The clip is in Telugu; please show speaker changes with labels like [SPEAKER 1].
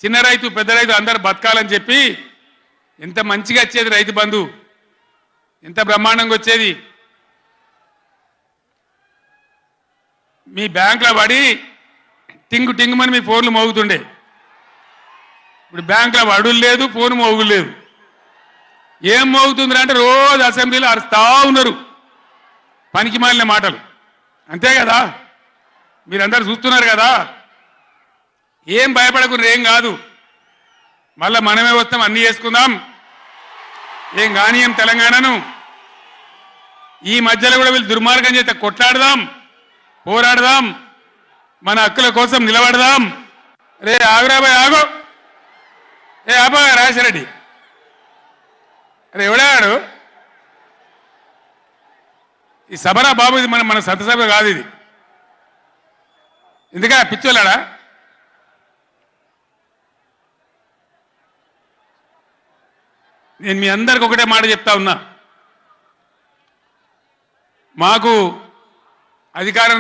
[SPEAKER 1] చిన్న రైతు పెద్ద రైతు అందరూ బతకాలని చెప్పి ఎంత మంచిగా వచ్చేది రైతు బంధు, ఎంత బ్రహ్మాండంగా వచ్చేది. మీ బ్యాంకులో పడి టింగు టింగుమని మీ ఫోన్లు మోగుతుండే. ఇప్పుడు బ్యాంకులో వడులు లేదు, ఫోన్ మోగులు లేదు. ఏం మోగుతుందిరా అంటే రోజు అసెంబ్లీలో అరుస్తా ఉన్నారు పనికి మాలిన మాటలు. అంతే కదా, మీరందరూ చూస్తున్నారు కదా. ఏం భయపడకుండా ఏం కాదు, మళ్ళా మనమే వస్తాం, అన్నీ చేసుకుందాం, ఏం కానీయం తెలంగాణను. ఈ మధ్యలో కూడా వీళ్ళు దుర్మార్గం చేస్తే కొట్లాడదాం, పోరాడదాం, మన హక్కుల కోసం నిలబడదాం. రే ఆగురాబాయ్ ఆగు, ఏ ఆబా రాజశరెడ్డి, అరే ఎవడాడు ఈ సభరా బాబు, ఇది మన సభ కాదు ఇది. ఎందుక పిచ్చోళ్ళాడా? నేను మీ అందరికి ఒకటే మాట చెప్తా ఉన్నా, మాకు అధికారం